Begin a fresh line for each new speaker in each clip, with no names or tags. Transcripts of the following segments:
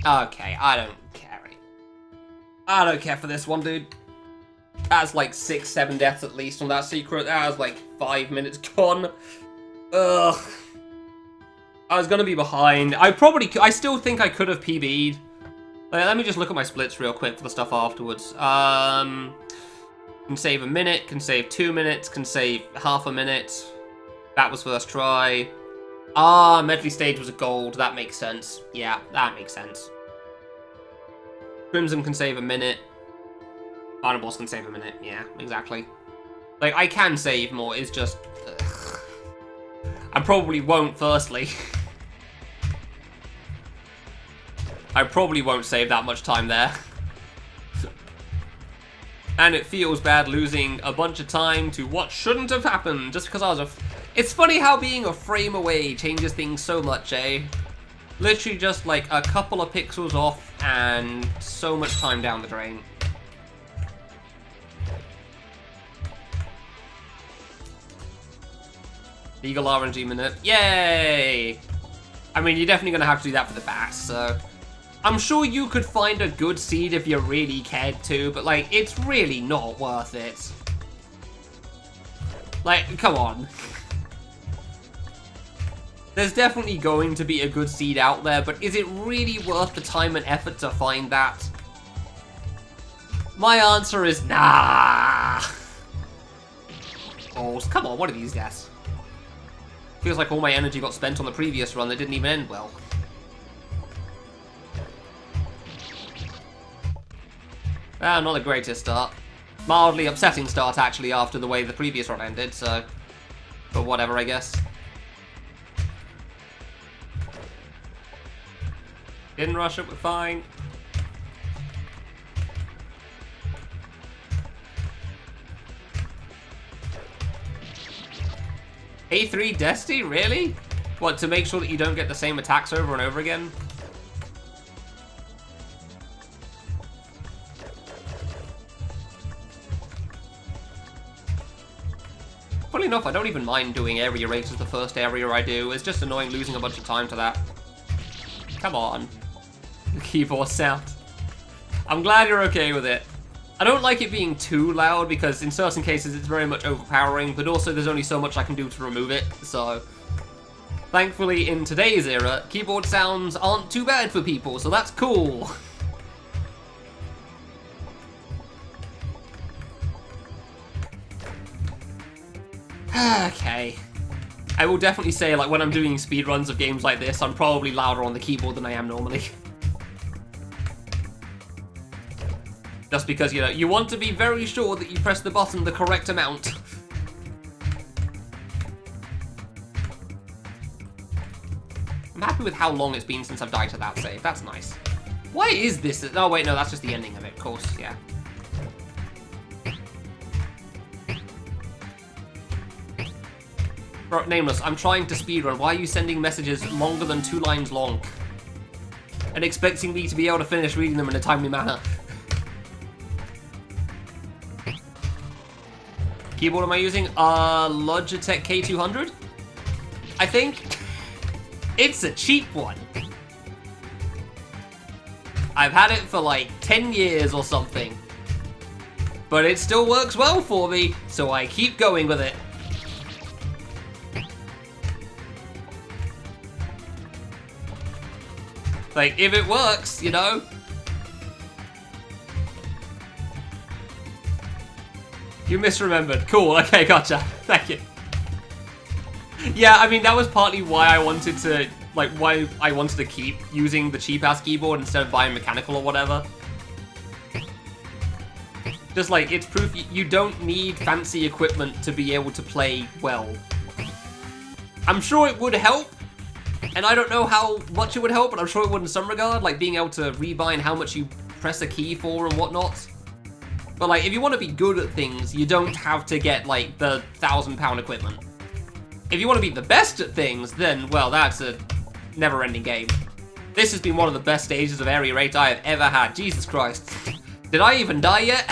Okay, I don't care. I don't care for this one, dude. That's like 6, 7 deaths at least on that secret. That was like 5 minutes gone. Ugh. I was gonna be behind. I still think I could have PB'd. Let me just look at my splits real quick for the stuff afterwards. Can save a minute, can save 2 minutes, can save half a minute. That was first try. Ah, Medley Stage was a gold. That makes sense. Yeah, that makes sense. Crimson can save a minute. Final Boss can save a minute. Yeah, exactly. Like, I can save more, it's just... Ugh. I probably won't, firstly. I probably won't save that much time there. And it feels bad losing a bunch of time to what shouldn't have happened just because I was It's funny how being a frame away changes things so much, eh? Literally just like a couple of pixels off and so much time down the drain. Legal RNG minute. Yay! I mean, you're definitely going to have to do that for the bass, so... I'm sure you could find a good seed if you really cared to, but, like, it's really not worth it. Like, come on. There's definitely going to be a good seed out there, but is it really worth the time and effort to find that? My answer is nah. Oh, come on, what are these guys? Feels like all my energy got spent on the previous run that didn't even end well. Ah, not the greatest start. Mildly upsetting start, actually, after the way the previous run ended, so... But whatever, I guess. Didn't rush it, we're fine. A3 Destiny? Really? What, to make sure that you don't get the same attacks over and over again? Funny enough, I don't even mind doing area rates as the first area I do. It's just annoying losing a bunch of time to that. Come on. The keyboard sound. I'm glad you're okay with it. I don't like it being too loud because in certain cases it's very much overpowering, but also there's only so much I can do to remove it, so... Thankfully, in today's era, keyboard sounds aren't too bad for people, so that's cool. Okay. I will definitely say, like, when I'm doing speedruns of games like this, I'm probably louder on the keyboard than I am normally. Just because, you know, you want to be very sure that you press the button the correct amount. I'm happy with how long it's been since I've died to that save. That's nice. Why is this? Oh, wait, no, that's just the ending of it, of course, yeah. Bro, Nameless, I'm trying to speedrun. Why are you sending messages longer than 2 lines long? And expecting me to be able to finish reading them in a timely manner? Keyboard am I using? Logitech K200? I think. It's a cheap one. I've had it for like 10 years or something. But it still works well for me, so I keep going with it. Like, if it works, you know? You misremembered. Cool, okay, gotcha. Thank you. Yeah, I mean, that was partly why I wanted to, like, why I wanted to keep using the cheap-ass keyboard instead of buying mechanical or whatever. Just, like, it's proof you don't need fancy equipment to be able to play well. I'm sure it would help, and I don't know how much it would help, but I'm sure it would in some regard, like being able to rebind how much you press a key for and whatnot. But, like, if you want to be good at things, you don't have to get, like, the £1,000 equipment. If you want to be the best at things, then, well, that's a never-ending game. This has been one of the best stages of area rate I have ever had. Jesus Christ. Did I even die yet?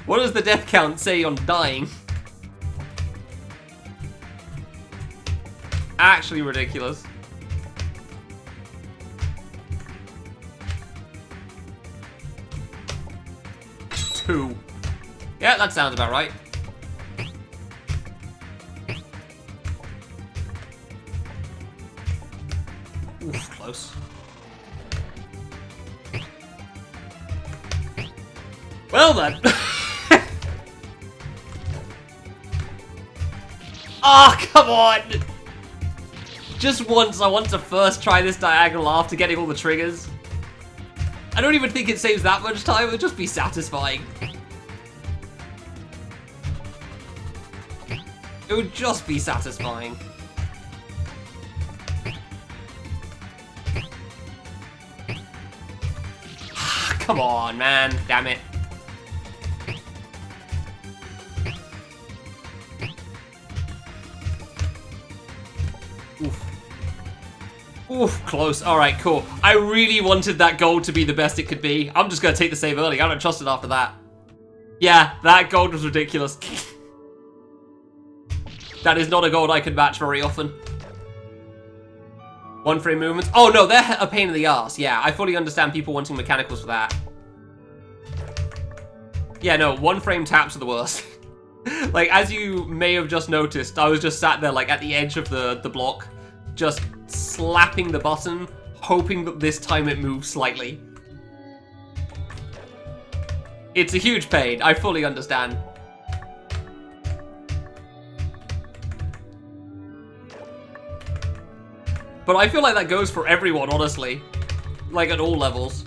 What does the death count say on dying? Actually ridiculous. 2. Yeah, that sounds about right. Oof, close. Well then. Ah, oh, come on! Just once, I want to first try this diagonal after getting all the triggers. I don't even think it saves that much time, it would just be satisfying. It would just be satisfying. Come on, man. Damn it. Oof. Oof, close. Alright, cool. I really wanted that gold to be the best it could be. I'm just gonna take the save early. I don't trust it after that. Yeah, that gold was ridiculous. That is not a gold I could match very often. 1 frame movements. Oh no, they're a pain in the ass. Yeah, I fully understand people wanting mechanicals for that. Yeah, no, 1 frame taps are the worst. Like, as you may have just noticed, I was just sat there, like, at the edge of the block, just slapping the button, hoping that this time it moves slightly. It's a huge pain, I fully understand. But I feel like that goes for everyone, honestly. Like, at all levels.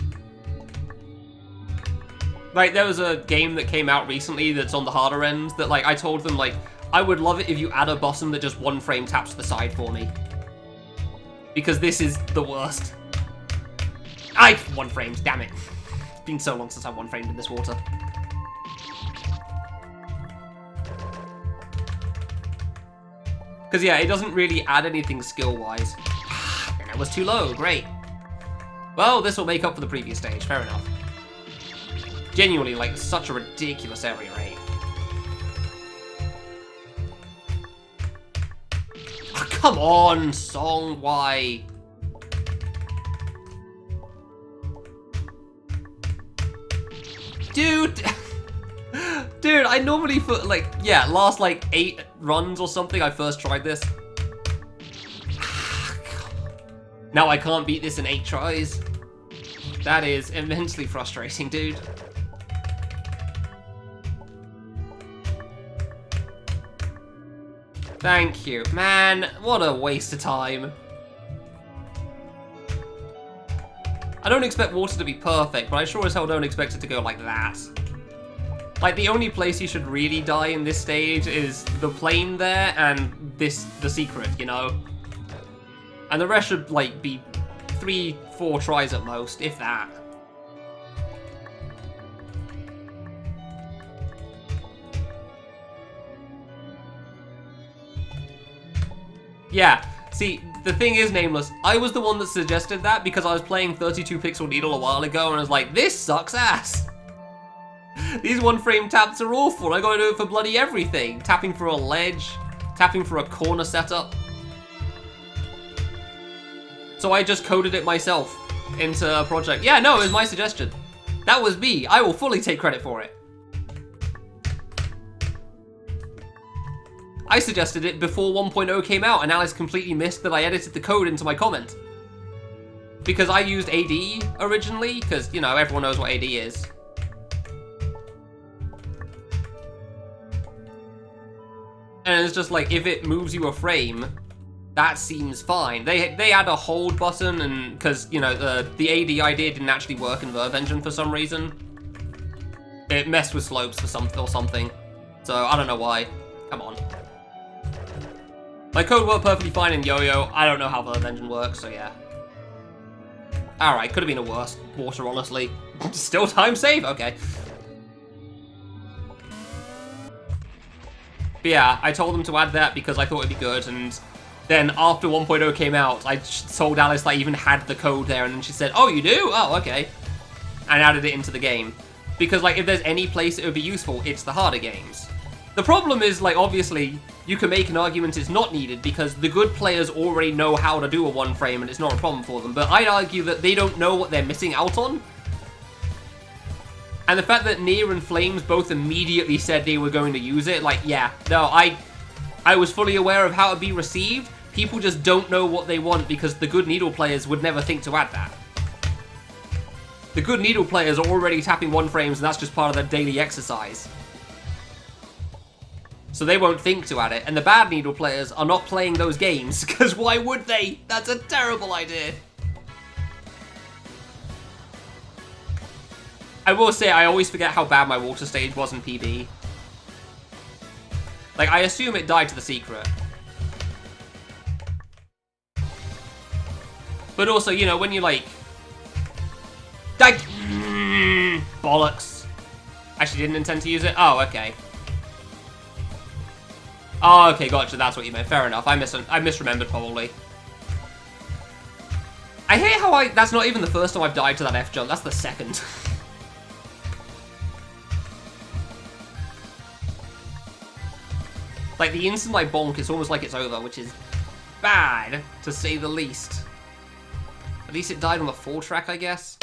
Like, there was a game that came out recently that's on the harder end that, like, I told them, like, I would love it if you add a button that just 1 frame taps to the side for me. Because this is the worst. 1 frames, damn it. It's been so long since I 1 framed in this water. Because, yeah, it doesn't really add anything skill-wise. And it was too low, great. Well, this will make up for the previous stage, fair enough. Genuinely, like, such a ridiculous area rate. Oh, come on, song, why? Dude! Dude, I normally put, like, yeah, last, like, 8 runs or something, I first tried this. Now I can't beat this in 8 tries. That is immensely frustrating, dude. Thank you. Man, what a waste of time. I don't expect water to be perfect, but I sure as hell don't expect it to go like that. Like, the only place you should really die in this stage is the plane there and the secret, you know? And the rest should, like, be 3-4 tries at most, if that. Yeah, see, the thing is, Nameless, I was the one that suggested that because I was playing 32 Pixel Needle a while ago and I was like, this sucks ass. These 1 frame taps are awful. I gotta do it for bloody everything. Tapping for a ledge, tapping for a corner setup. So I just coded it myself into a project. Yeah, no, it was my suggestion. That was me. I will fully take credit for it. I suggested it before 1.0 came out, and Alice completely missed that I edited the code into my comment. Because I used AD originally, because, you know, everyone knows what AD is. And it's just like, if it moves you a frame, that seems fine. They had a hold button, and because, you know, the AD idea didn't actually work in Verve Engine for some reason. It messed with slopes or something. So, I don't know why. Come on. My code worked perfectly fine in Yo-Yo. I don't know how Verve Engine works, so yeah. Alright, could have been a worse water, honestly. Still time save? Okay. But yeah, I told them to add that because I thought it'd be good, and then after 1.0 came out, I told Alice that I even had the code there, and then she said, oh, you do? Oh, okay. And added it into the game. Because, like, if there's any place it would be useful, it's the harder games. The problem is, like, obviously, you can make an argument it's not needed because the good players already know how to do a 1 frame and it's not a problem for them, but I'd argue that they don't know what they're missing out on. And the fact that Nier and Flames both immediately said they were going to use it, like, yeah, no, I was fully aware of how it would be received. People just don't know what they want because the good Needle players would never think to add that. The good Needle players are already tapping 1 frames and that's just part of their daily exercise. So they won't think to add it. And the bad Needle players are not playing those games because why would they? That's a terrible idea. I will say, I always forget how bad my water stage was in PB. Like, I assume it died to the secret. But also, you know, when you, like... Bollocks. Actually, didn't intend to use it? Oh, okay. Oh, okay, gotcha, that's what you meant. Fair enough, I misremembered, probably. I hate how that's not even the first time I've died to that F jump, that's the second. Like, the instant I bonk, it's almost like it's over, which is bad, to say the least. At least it died on the 4 track, I guess.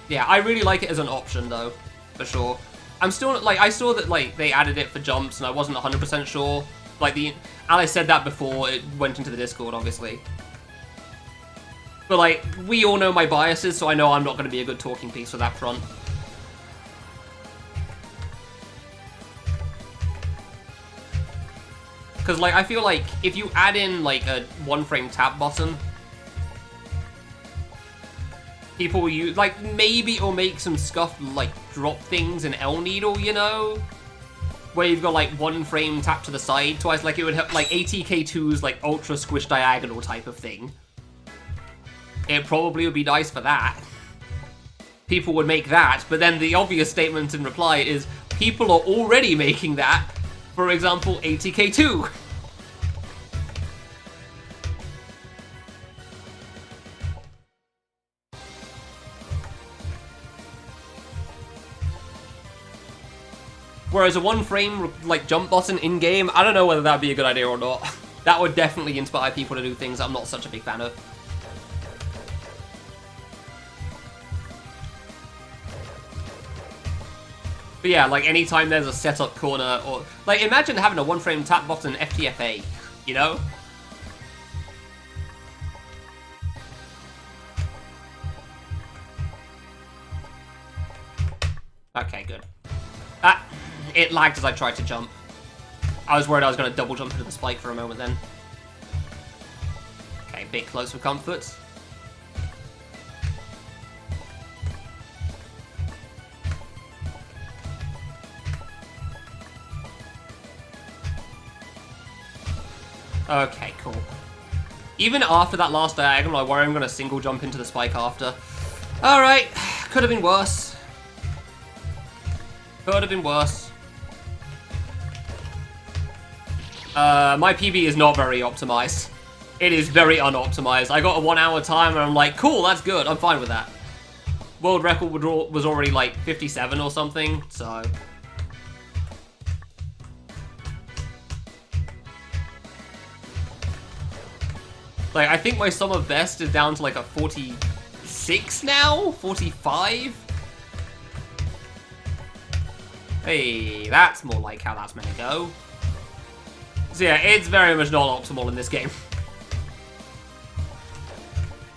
Yeah, I really like it as an option, though, for sure. I'm still, like, I saw that, like, they added it for jumps, and I wasn't 100% sure. Like, Alice said that before it went into the Discord, obviously. But, like, we all know my biases, so I know I'm not going to be a good talking piece for that front. Because, like, I feel like if you add in, like, a 1-frame tap button, people will use, like, maybe it'll make some scuffed, like, drop things in L Needle, you know? Where you've got, like, 1-frame tap to the side twice, like, it would have, like, ATK2's, like, ultra squish diagonal type of thing. It probably would be nice for that. People would make that, but then the obvious statement in reply is, people are already making that. For example, ATK2. Whereas a 1-frame, like, jump button in-game, I don't know whether that'd be a good idea or not. That would definitely inspire people to do things I'm not such a big fan of. But yeah, like, anytime there's a setup corner, or... Like, imagine having a 1-frame tap button FTFA, you know? Okay, good. It lagged as I tried to jump. I was worried I was going to double jump into the spike for a moment then. Okay, bit close for comfort. Okay, cool. Even after that last diagonal, I worry I'm going to single jump into the spike after. Alright, could have been worse. Could have been worse. My PB is not very optimized. It is very unoptimized. I got a 1-hour timer and I'm like, cool, that's good, I'm fine with that. World record was already like 57 or something, so... Like, I think my sum of best is down to like a 46 now? 45? Hey, that's more like how that's meant to go. So yeah, it's very much not optimal in this game.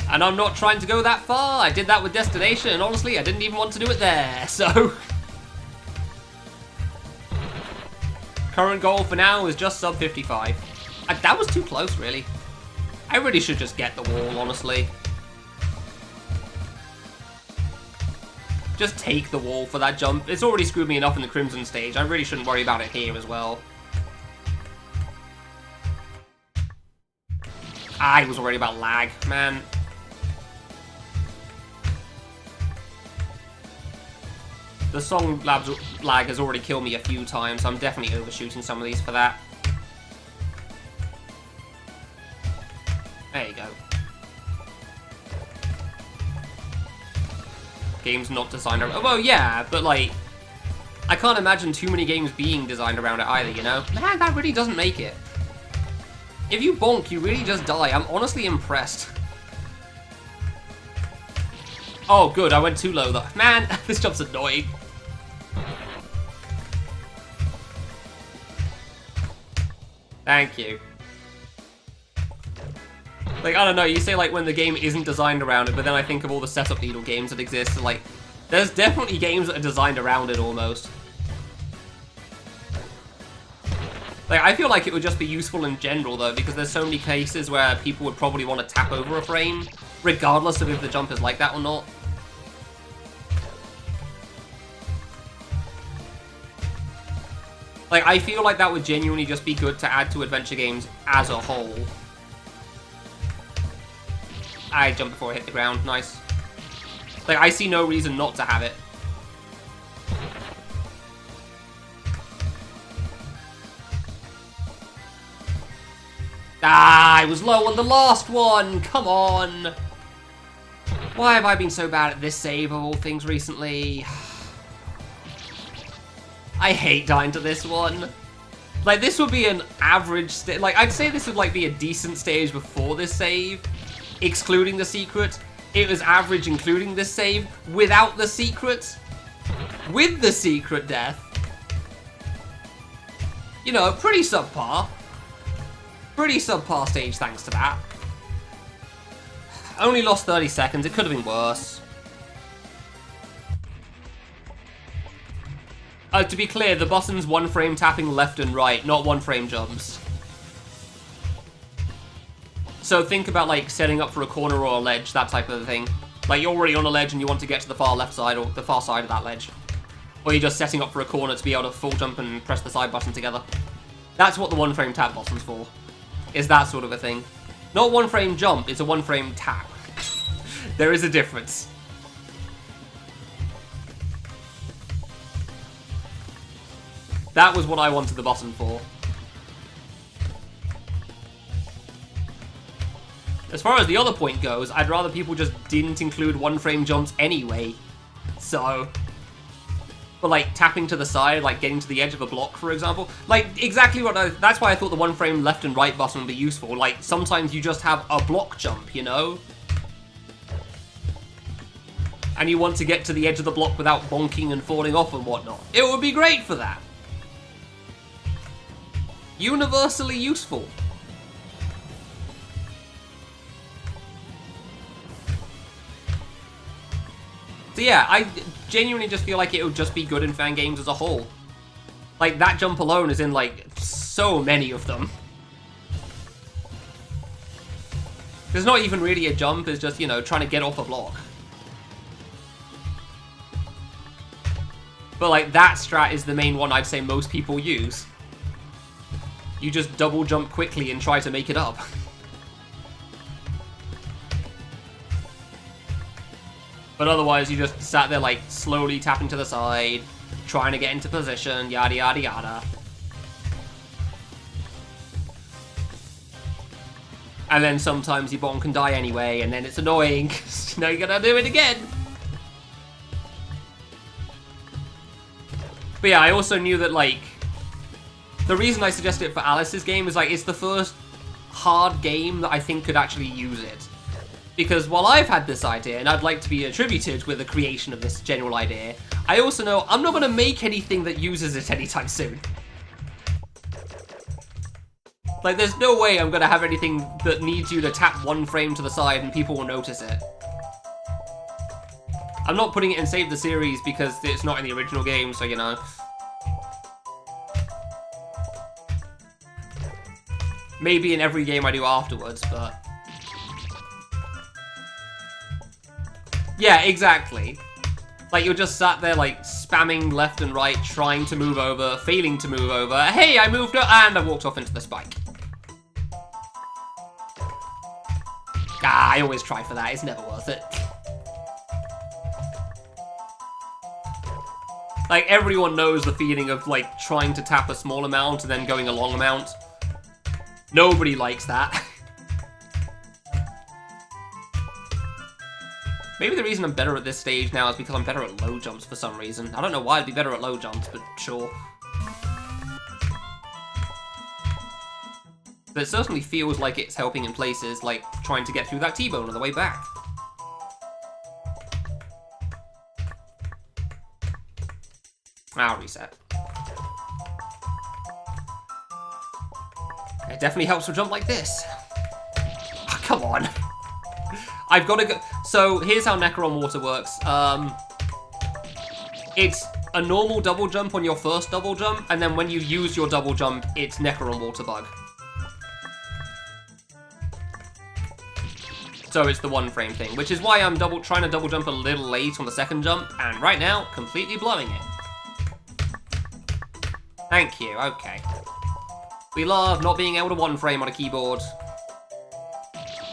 And I'm not trying to go that far. I did that with Destination, and honestly, I didn't even want to do it there, so... Current goal for now is just sub 55. That was too close, really. I really should just get the wall, honestly. Just take the wall for that jump. It's already screwed me enough in the Crimson stage. I really shouldn't worry about it here as well. I was worried about lag, man. The song lag has already killed me a few times, so I'm definitely overshooting some of these for that. There you go. Game's not designed around... Well, yeah, but, like... I can't imagine too many games being designed around it either, you know? Man, that really doesn't make it. If you bonk, you really just die. I'm honestly impressed. Oh, good, I went too low though. Man, this jump's annoying. Thank you. Like, I don't know, you say like when the game isn't designed around it, but then I think of all the setup needle games that exist, and like, there's definitely games that are designed around it almost. Like, I feel like it would just be useful in general though, because there's so many cases where people would probably want to tap over a frame, regardless of if the jump is like that or not. Like, I feel like that would genuinely just be good to add to adventure games as a whole. I jumped before I hit the ground, nice. Like, I see no reason not to have it. Ah, I was low on the last one, come on! Why have I been so bad at this save of all things recently? I hate dying to this one. Like, this would be an average stage. Like, I'd say this would, like, be a decent stage before this save, excluding the secret. It was average including this save, without the secret. With the secret death. You know, pretty subpar. Pretty subpar stage thanks to that. Only lost 30 seconds, it could have been worse. To be clear, the button's one frame tapping left and right, not one frame jumps. So think about like setting up for a corner or a ledge, that type of thing. Like you're already on a ledge and you want to get to the far left side or the far side of that ledge. Or you're just setting up for a corner to be able to full jump and press the side button together. That's what the one frame tap button's for. Is that sort of a thing. Not one frame jump, it's a one frame tap. There is a difference. That was what I wanted the button for. As far as the other point goes, I'd rather people just didn't include one frame jumps anyway. So, but like tapping to the side, like getting to the edge of a block, for example, like exactly what that's why I thought the one frame left and right button would be useful. Like sometimes you just have a block jump, you know? And you want to get to the edge of the block without bonking and falling off and whatnot. It would be great for that. Universally useful. So yeah, I genuinely just feel like it would just be good in fan games as a whole. Like, that jump alone is in, like, so many of them. There's not even really a jump, it's just, you know, trying to get off a block. But, like, that strat is the main one I'd say most people use. You just double jump quickly and try to make it up. But otherwise, you just sat there, like, slowly tapping to the side, trying to get into position, yada yada yada. And then sometimes you bonk and die anyway, and then it's annoying, because now you gotta do it again. But yeah, I also knew that, like, the reason I suggested it for Alice's game is, like, it's the first hard game that I think could actually use it. Because while I've had this idea, and I'd like to be attributed with the creation of this general idea, I also know I'm not going to make anything that uses it anytime soon. Like, there's no way I'm going to have anything that needs you to tap one frame to the side and people will notice it. I'm not putting it in Save the Series because it's not in the original game, so you know. Maybe in every game I do afterwards, but... yeah, exactly. Like, you're just sat there, like, spamming left and right, trying to move over, failing to move over. Hey, I moved up, and I walked off into the spike. Ah, I always try for that, it's never worth it. Like, everyone knows the feeling of, like, trying to tap a small amount and then going a long amount. Nobody likes that. Maybe the reason I'm better at this stage now is because I'm better at low jumps for some reason. I don't know why I'd be better at low jumps, but sure. But it certainly feels like it's helping in places, like trying to get through that T-bone on the way back. I'll reset. It definitely helps to jump like this. Oh, come on. I've got to go. So here's how Necron Water works. It's a normal double jump on your first double jump, and then when you use your double jump, it's Necron Water Bug. So it's the 1 frame thing, which is why I'm trying to double jump a little late on the second jump, and right now, completely blowing it. Thank you, okay. We love not being able to 1 frame on a keyboard.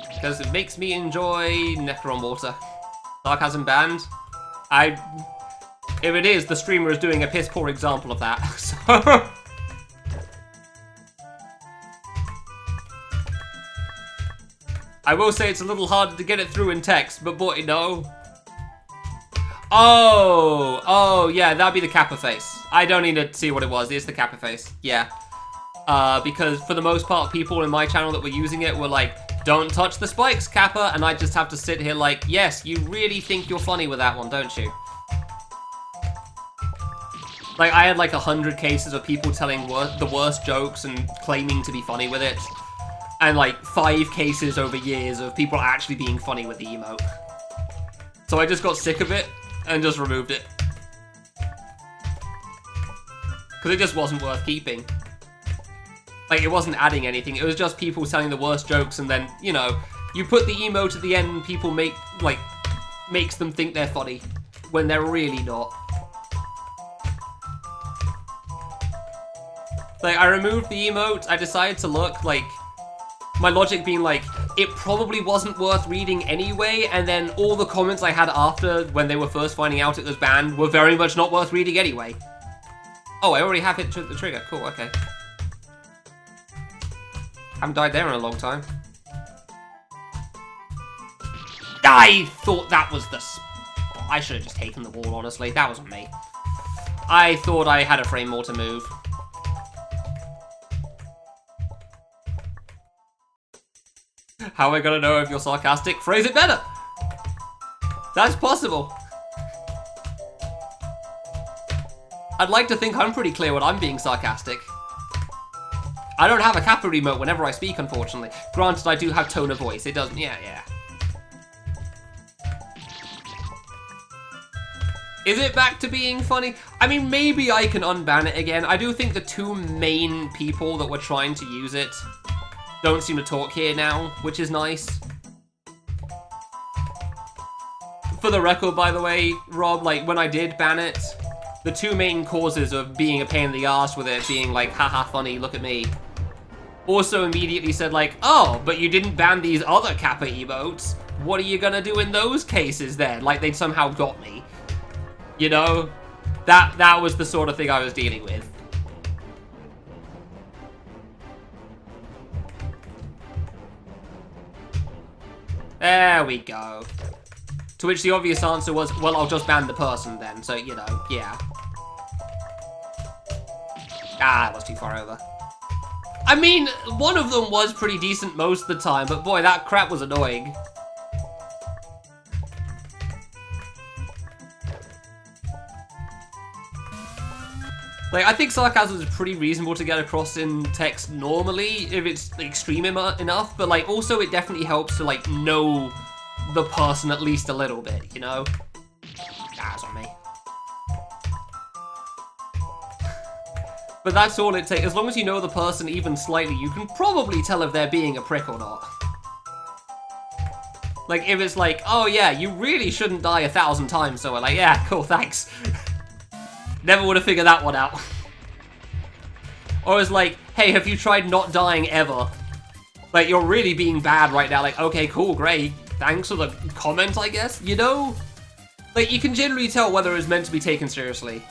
Because it makes me enjoy Necron Water. Sarcasm banned. If it is, the streamer is doing a piss poor example of that, so... I will say it's a little harder to get it through in text, but boy, no. Oh, yeah, that'd be the Kappa face. I don't need to see what it was, it's the Kappa face, yeah. Because for the most part, people in my channel that were using it were like, don't touch the spikes, Kappa, and I just have to sit here like, yes, you really think you're funny with that one, don't you? Like, I had like 100 cases of people telling the worst jokes and claiming to be funny with it. And like 5 cases over years of people actually being funny with the emote. So I just got sick of it and just removed it. Because it just wasn't worth keeping. Like, it wasn't adding anything, it was just people telling the worst jokes, and then, you know, you put the emote at the end and people makes them think they're funny, when they're really not. Like, I removed the emote, I decided to look, like, my logic being like, it probably wasn't worth reading anyway, and then all the comments I had after, when they were first finding out it was banned, were very much not worth reading anyway. Oh, I already have hit the trigger, cool, okay. Haven't died there in a long time. I thought that was the spot. I should have just taken the wall, honestly. That was on me. I thought I had a frame more to move. How am I gonna know if you're sarcastic? Phrase it better! That's possible. I'd like to think I'm pretty clear when I'm being sarcastic. I don't have a Kappa remote whenever I speak, unfortunately. Granted, I do have tone of voice. It doesn't... Yeah. Is it back to being funny? I mean, maybe I can unban it again. I do think the 2 main people that were trying to use it don't seem to talk here now, which is nice. For the record, by the way, Rob, like, when I did ban it, the 2 main causes of being a pain in the ass with it being like, haha, funny, look at me, also immediately said like, oh, but you didn't ban these other Kappa emotes. What are you gonna do in those cases then? Like, they'd somehow got me. You know? That was the sort of thing I was dealing with. There we go. To which the obvious answer was, well, I'll just ban the person then, so, you know, yeah. Ah, that was too far over. I mean, one of them was pretty decent most of the time, but boy, that crap was annoying. Like, I think sarcasm is pretty reasonable to get across in text normally, if it's extreme enough, but, like, also it definitely helps to, like, know the person at least a little bit, you know? That's on me. But that's all it takes. As long as you know the person even slightly, you can probably tell if they're being a prick or not. Like, if it's like, oh yeah, you really shouldn't die 1,000 times, so we're like, yeah, cool, thanks. Never would have figured that one out. Or it's like, hey, have you tried not dying ever? Like, you're really being bad right now. Like, okay, cool, great. Thanks for the comment, I guess, you know? Like, you can generally tell whether it's meant to be taken seriously.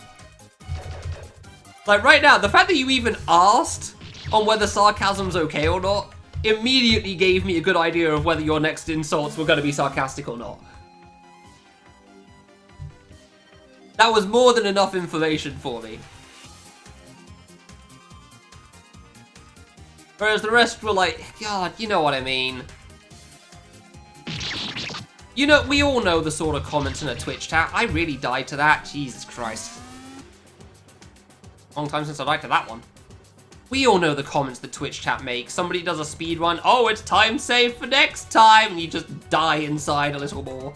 Like, right now, the fact that you even asked on whether sarcasm's okay or not immediately gave me a good idea of whether your next insults were going to be sarcastic or not. That was more than enough information for me. Whereas the rest were like, God, you know what I mean. You know, we all know the sort of comments in a Twitch chat. I really died to that. Jesus Christ. Long time since I liked that one. We all know the comments that Twitch chat makes. Somebody does a speed run. Oh, it's time saved for next time. And you just die inside a little more.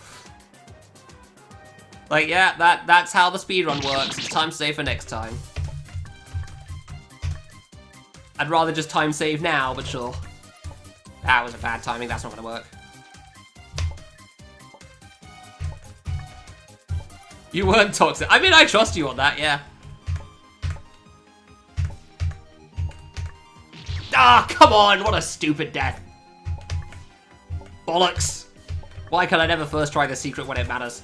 Like, yeah, that's how the speed run works. It's time save for next time. I'd rather just time save now, but sure. That was a bad timing. That's not going to work. You weren't toxic. I mean, I trust you on that, yeah. Ah, come on! What a stupid death. Bollocks. Why can I never first try the secret when it matters?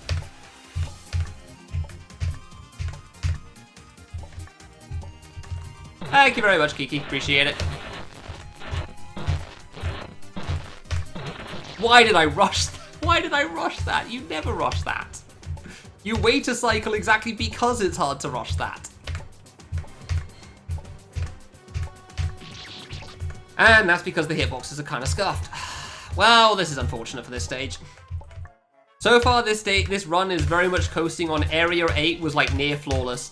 Thank you very much, Kiki. Appreciate it. Why did I rush that? Why did I rush that? You never rush that. You wait a cycle exactly because it's hard to rush that. And that's because the hitboxes are kind of scuffed. Well, this is unfortunate for this stage. So far, this run is very much coasting on Area 8 was like near flawless.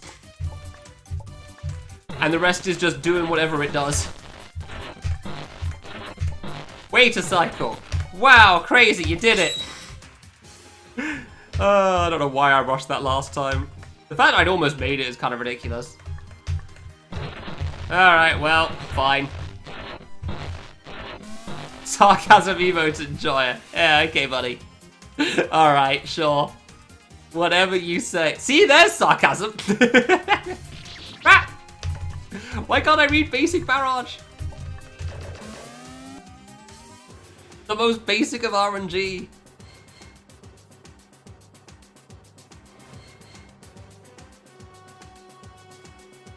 And the rest is just doing whatever it does. Wait a cycle. Wow, crazy, you did it. I don't know why I rushed that last time. The fact I'd almost made it is kind of ridiculous. Alright, well, fine. Sarcasm emote, enjoy it. Yeah, okay, buddy. Alright, sure. Whatever you say. See, there's sarcasm. Why can't I read basic barrage? The most basic of RNG.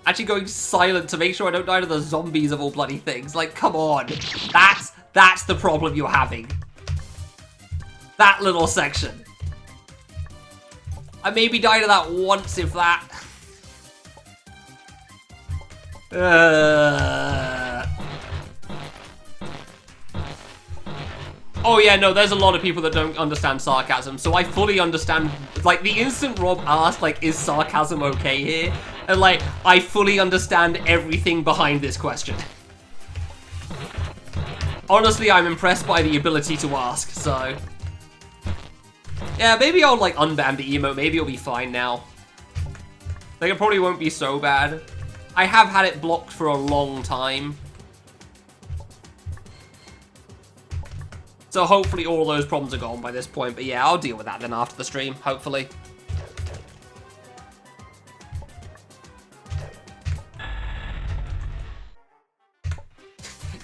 Actually going silent to make sure I don't die to the zombies of all bloody things. Like, come on. That's the problem you're having. That little section. I maybe die to that once, if that. Oh yeah, no, there's a lot of people that don't understand sarcasm, so I fully understand. Like, the instant Rob asked, like, is sarcasm okay here? And, like, I fully understand everything behind this question. Honestly, I'm impressed by the ability to ask, so... Yeah, maybe I'll, like, unban the emote. Maybe it'll be fine now. Like, it probably won't be so bad. I have had it blocked for a long time. So hopefully all those problems are gone by this point. But yeah, I'll deal with that then after the stream, hopefully.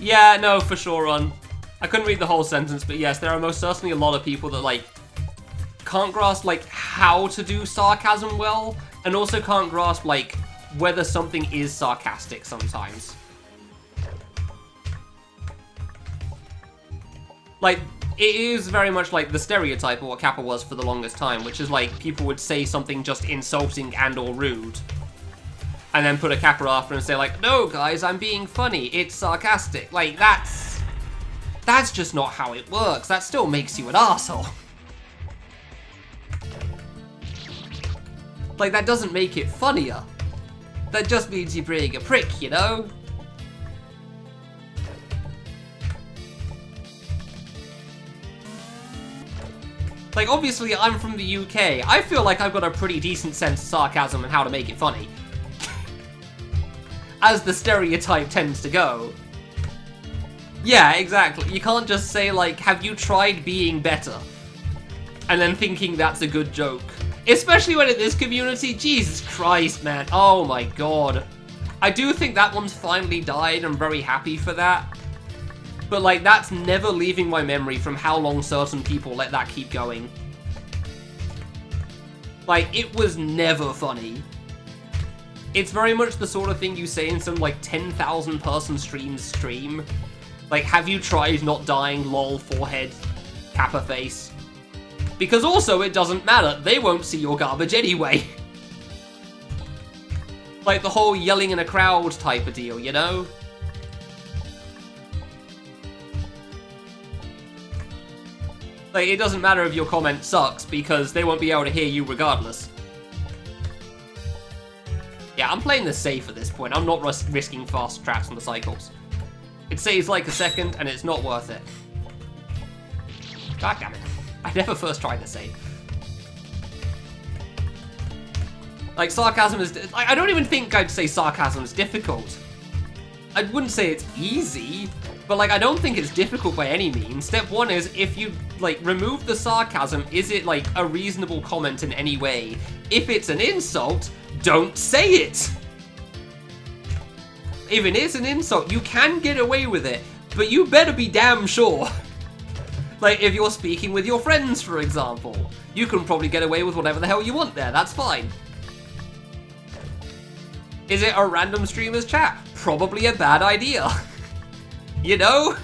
Yeah, no, for sure, Ron. I couldn't read the whole sentence, but yes, there are most certainly a lot of people that, like, can't grasp, like, how to do sarcasm well, and also can't grasp, like, whether something is sarcastic sometimes. Like, it is very much like the stereotype of what Kappa was for the longest time, which is like, people would say something just insulting and or rude, and then put a Kappa after and say like, no guys, I'm being funny, it's sarcastic. Like, that's just not how it works. That still makes you an arsehole. Like, that doesn't make it funnier. That just means you're being a prick, you know? Like, obviously, I'm from the UK. I feel like I've got a pretty decent sense of sarcasm and how to make it funny. As the stereotype tends to go. Yeah, exactly. You can't just say, like, have you tried being better? And then thinking that's a good joke. Especially when in this community, Jesus Christ, man. Oh my god. I do think that one's finally died. I'm very happy for that. But, like, that's never leaving my memory from how long certain people let that keep going. Like, it was never funny. It's very much the sort of thing you say in some, like, 10,000 person stream. Like, have you tried not dying, lol, forehead, Kappa face? Because also, it doesn't matter. They won't see your garbage anyway. Like, the whole yelling in a crowd type of deal, you know? Like, it doesn't matter if your comment sucks, because they won't be able to hear you regardless. Yeah, Yeah, I'm playing this safe at this point. I'm not risking fast traps on the cycles. It saves like a second, and it's not worth it. God damn it. I never first tried this save. Like, sarcasm is... I don't even think I'd say sarcasm is difficult. I wouldn't say it's easy, but, like, I don't think it's difficult by any means. Step one is, if you, like, remove the sarcasm, is it, like, a reasonable comment in any way? If it's an insult, don't say it! If it is an insult, you can get away with it, but you better be damn sure. Like, if you're speaking with your friends, for example, you can probably get away with whatever the hell you want there, that's fine. Is it a random streamer's chat? Probably a bad idea. You know?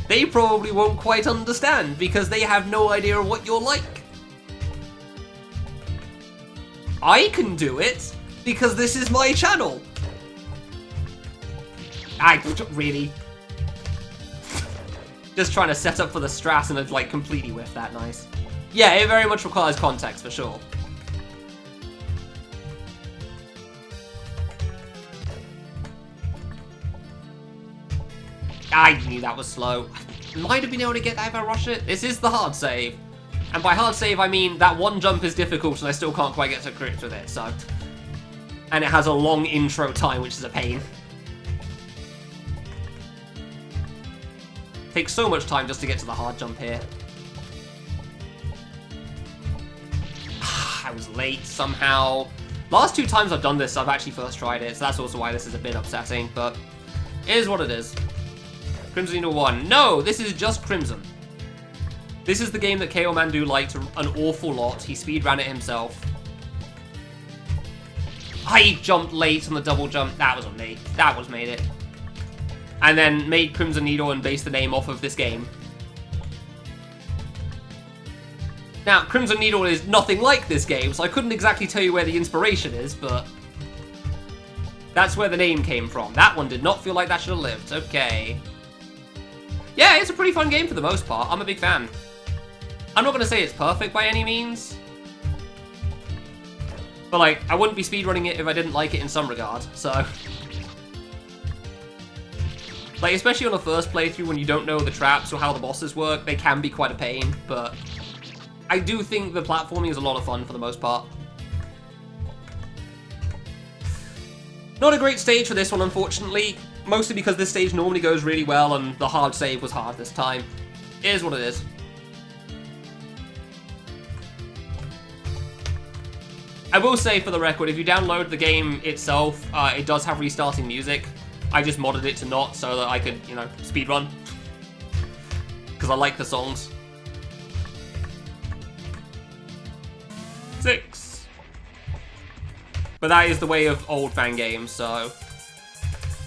They probably won't quite understand because they have no idea what you're like. I can do it because this is my channel. Really? Just trying to set up for the strat and I've like completely whiffed that. Nice. Yeah, it very much requires context for sure. I knew that was slow. Might have been able to get that if I rush it. This is the hard save. And by hard save, I mean that one jump is difficult and I still can't quite get to grips with it, so. And it has a long intro time, which is a pain. Takes so much time just to get to the hard jump here. I was late somehow. Last two times I've done this, I've actually first tried it, so that's also why this is a bit upsetting, but it is what it is. Crimson Needle 1. No, this is just Crimson. This is the game that KO Mandu liked an awful lot. He speedran it himself. I jumped late on the double jump. That was on me. That was made it. And then made Crimson Needle and based the name off of this game. Now, Crimson Needle is nothing like this game, so I couldn't exactly tell you where the inspiration is, but that's where the name came from. That one did not feel like that should have lived. Okay. Yeah, it's a pretty fun game for the most part. I'm a big fan. I'm not going to say it's perfect by any means. But, like, I wouldn't be speedrunning it if I didn't like it in some regard, so. Like, especially on the first playthrough when you don't know the traps or how the bosses work, they can be quite a pain, but I do think the platforming is a lot of fun for the most part. Not a great stage for this one, unfortunately. Mostly because this stage normally goes really well and the hard save was hard this time. It is what it is. I will say, for the record, if you download the game itself, it does have restarting music. I just modded it to not so that I could, you know, speedrun. Because I like the songs. 6. But that is the way of old fan games, so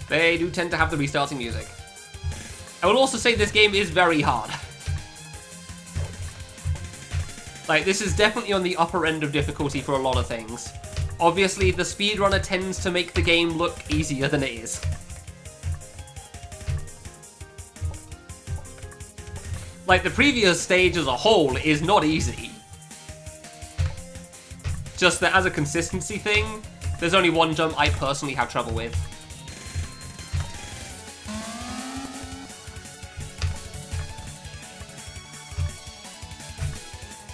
they do tend to have the restarting music. I will also say this game is very hard. Like, this is definitely on the upper end of difficulty for a lot of things. Obviously, the speedrunner tends to make the game look easier than it is. Like, the previous stage as a whole is not easy. Just that as a consistency thing, there's only one jump I personally have trouble with.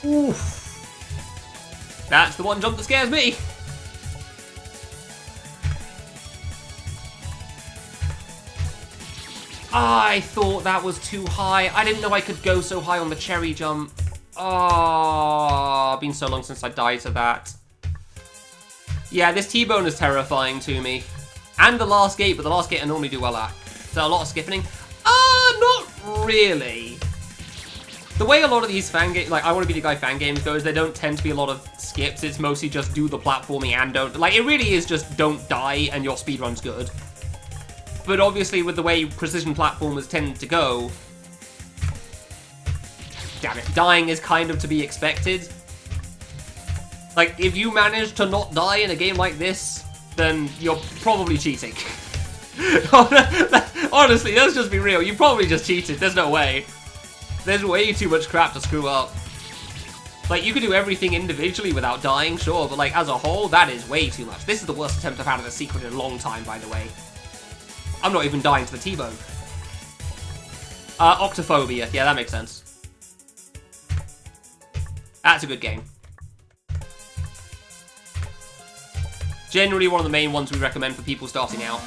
Oof. That's the one jump that scares me. I thought that was too high. I didn't know I could go so high on the cherry jump. Oh, it's been so long since I died to that. Yeah, this T-bone is terrifying to me. And the last gate, but the last gate I normally do well at. So a lot of skipping. Not really. The way a lot of these fan games, like I Want to Be the Guy fan games go, is they don't tend to be a lot of skips. It's mostly just do the platforming and don't. Like, it really is just don't die and your speedrun's good. But obviously, with the way precision platformers tend to go, damn it, dying is kind of to be expected. Like, if you manage to not die in a game like this, then you're probably cheating. Honestly, let's just be real. You probably just cheated. There's no way. There's way too much crap to screw up. Like, you could do everything individually without dying, sure, but like, as a whole, that is way too much. This is the worst attempt I've had at a secret in a long time, by the way. I'm not even dying to the T-bone. Octophobia. Yeah, that makes sense. That's a good game. Generally one of the main ones we recommend for people starting out.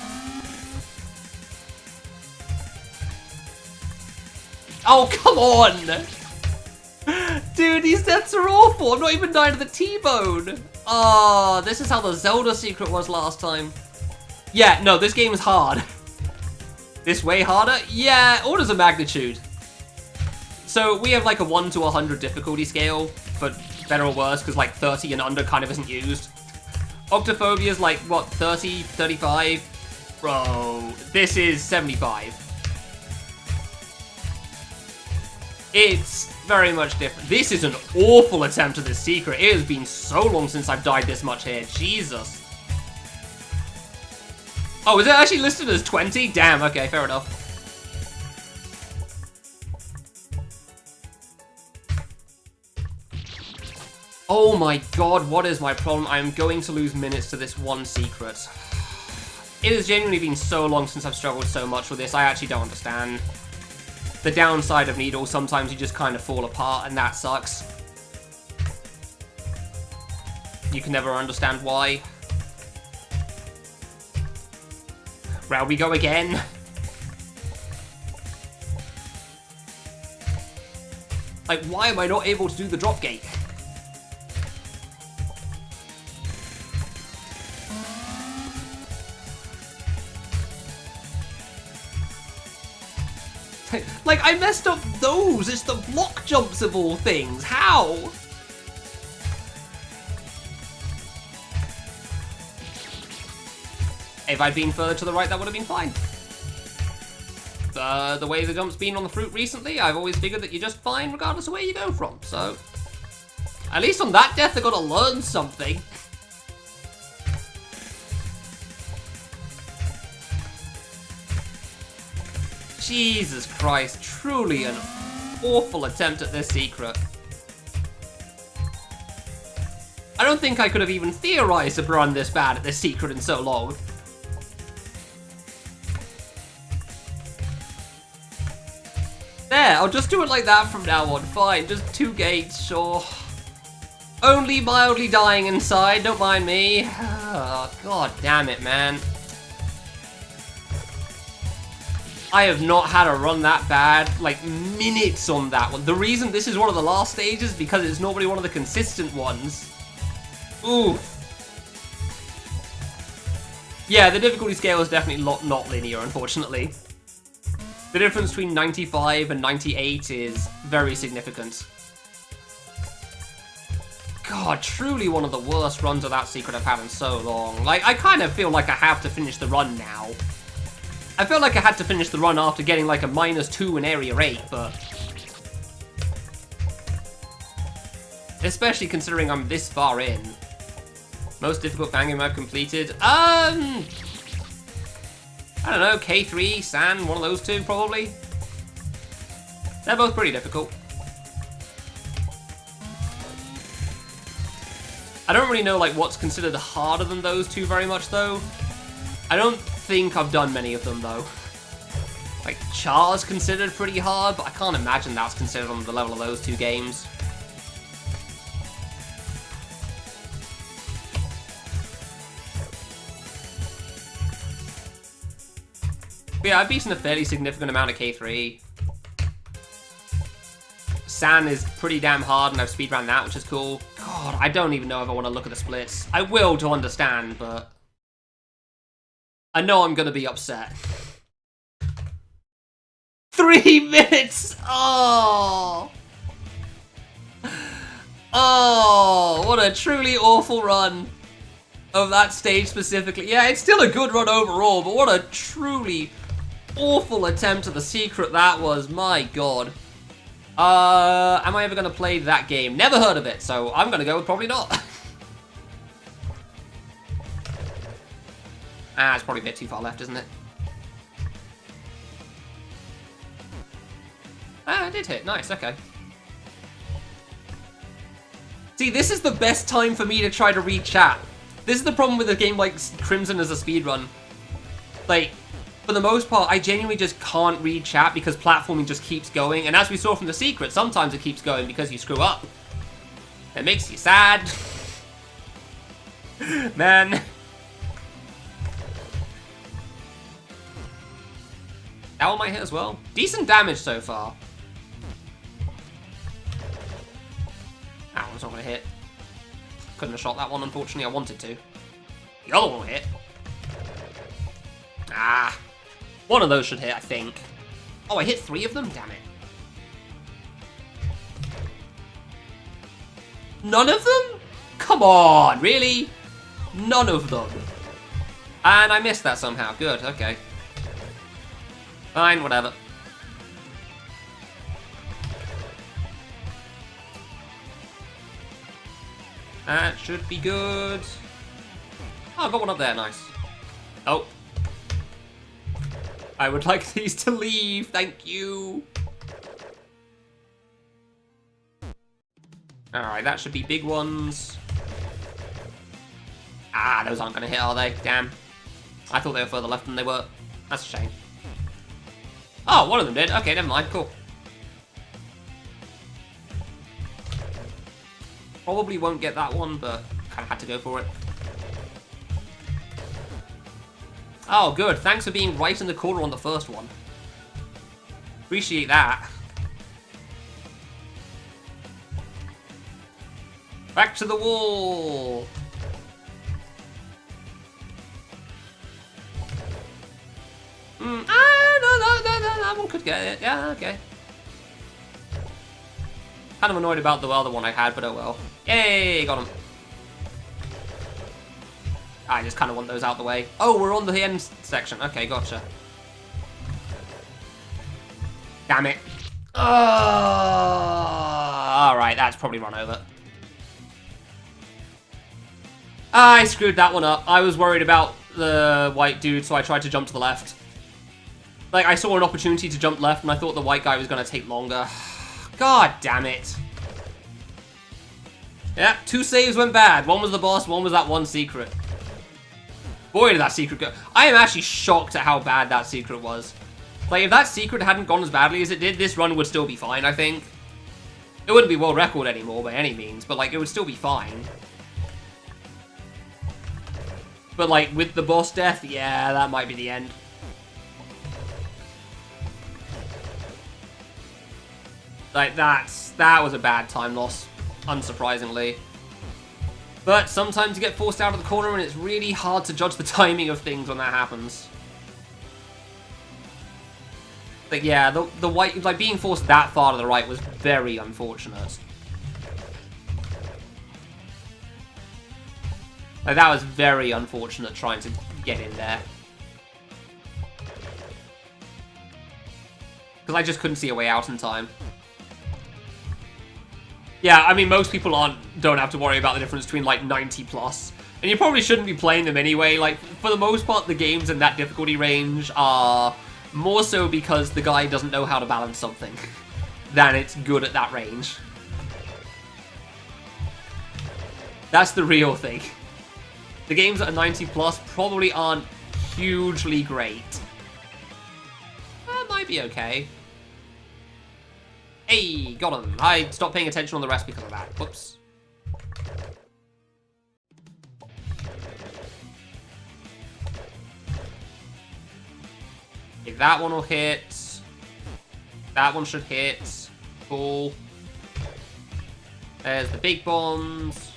Oh, come on! Dude, these deaths are awful! I'm not even dying to the T-bone! Oh, this is how the Zelda secret was last time. Yeah, no, this game is hard. This way harder? Yeah, orders of magnitude. So we have like a 1 to 100 difficulty scale, for better or worse, because like 30 and under kind of isn't used. Octophobia is like, what, 30, 35? Bro, this is 75. It's very much different. This is an awful attempt at this secret. It has been so long since I've died this much here. Jesus. Oh, is it actually listed as 20? Damn, okay, fair enough. Oh my god, what is my problem? I am going to lose minutes to this one secret. It has genuinely been so long since I've struggled so much with this, I actually don't understand. The downside of Needle, sometimes you just kind of fall apart, and that sucks. You can never understand why. Round we go again. Like, why am I not able to do the drop gate? Like, I messed up those! It's the block jumps of all things! How? If I'd been further to the right, that would have been fine. The way the jump's been on the fruit recently, I've always figured that you're just fine regardless of where you go from, so... At least on that death, I gotta learn something. Jesus Christ, truly an awful attempt at this secret. I don't think I could have even theorized to run this bad at this secret in so long. There, I'll just do it like that from now on, fine, just 2 gates, sure. Only mildly dying inside, don't mind me. Oh, god damn it, man. I have not had a run that bad, like, minutes on that one. The reason this is one of the last stages, because it's normally one of the consistent ones. Oof. Yeah, the difficulty scale is definitely not linear, unfortunately. The difference between 95 and 98 is very significant. God, truly one of the worst runs of that secret I've had in so long. Like, I kind of feel like I have to finish the run now. I felt like I had to finish the run after getting like a -2 in Area 8, but... Especially considering I'm this far in. Most difficult fan game I've completed? I don't know, K3, San, one of those two, probably. They're both pretty difficult. I don't really know, like, what's considered harder than those two very much, though. I don't think I've done many of them, though. Like, Char's considered pretty hard, but I can't imagine that's considered on the level of those two games. But yeah, I've beaten a fairly significant amount of K3. San is pretty damn hard, and I've speedrun that, which is cool. God, I don't even know if I want to look at the splits. I will to understand, but... I know I'm gonna be upset. 3 minutes! Oh! Oh, what a truly awful run of that stage specifically. Yeah, it's still a good run overall, but what a truly awful attempt at the secret that was. My god. Am I ever gonna play that game? Never heard of it, so I'm gonna go with probably not. Ah, it's probably a bit too far left, isn't it? Ah, I did hit. Nice, okay. See, this is the best time for me to try to read chat. This is the problem with a game like Crimson as a speedrun. Like, for the most part, I genuinely just can't read chat because platforming just keeps going. And as we saw from The Secret, sometimes it keeps going because you screw up. It makes you sad. Man. That one might hit as well. Decent damage so far. That one's not going to hit. Couldn't have shot that one, unfortunately. I wanted to. The other one will hit. Ah. One of those should hit, I think. Oh, I hit 3 of them? Damn it. None of them? Come on, really? None of them. And I missed that somehow. Good, okay. Fine, whatever. That should be good. Oh, I got one up there, nice. Oh. I would like these to leave, thank you. Alright, that should be big ones. Ah, those aren't going to hit, are they? Damn. I thought they were further left than they were. That's a shame. Oh, one of them did. Okay, never mind. Cool. Probably won't get that one, but kind of had to go for it. Oh, good. Thanks for being right in the corner on the first one. Appreciate that. Back to the wall. No, that one could get it. Yeah, okay. Kind of annoyed about the other one I had, but oh well. Yay, got him. I just kind of want those out the way. Oh, we're on the end section. Okay, gotcha. Damn it. Alright, that's probably run over. I screwed that one up. I was worried about the white dude, so I tried to jump to the left. Like, I saw an opportunity to jump left, and I thought the white guy was going to take longer. God damn it. Yeah, 2 saves went bad. One was the boss, one was that one secret. Boy, did that secret go. I am actually shocked at how bad that secret was. Like, if that secret hadn't gone as badly as it did, this run would still be fine, I think. It wouldn't be world record anymore by any means, but, like, it would still be fine. But, like, with the boss death, yeah, that might be the end. Like, that was a bad time loss, unsurprisingly. But sometimes you get forced out of the corner and it's really hard to judge the timing of things when that happens. But yeah, the white, like, being forced that far to the right was very unfortunate. Like, that was very unfortunate trying to get in there. Because I just couldn't see a way out in time. Yeah, I mean, most people don't have to worry about the difference between, like, 90 plus. And you probably shouldn't be playing them anyway. Like, for the most part, the games in that difficulty range are more so because the guy doesn't know how to balance something than it's good at that range. That's the real thing. The games that are 90 plus probably aren't hugely great. That might be okay. Hey, got him. I stopped paying attention on the rest because of that. Whoops. Okay, that one will hit. That one should hit. Cool. There's the big bombs.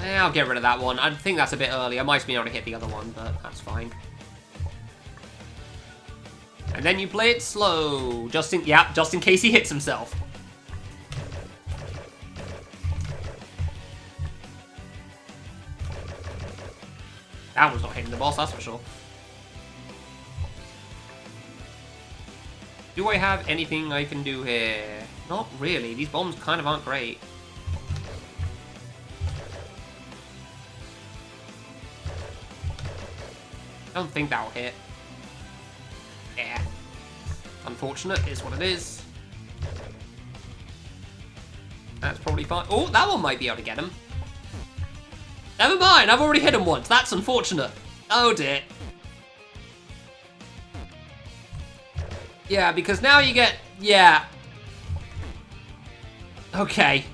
I'll get rid of that one. I think that's a bit early. I might be able to hit the other one, but that's fine. And then you play it slow, just in case he hits himself. That one's not hitting the boss, that's for sure. Do I have anything I can do here? Not really. These bombs kind of aren't great. I don't think that'll hit. Yeah. Unfortunate is what it is. fine. Oh, that one might be able to get him. Never mind, I've already hit him once. That's unfortunate. Oh dear. Yeah, because now you get... Yeah. Okay.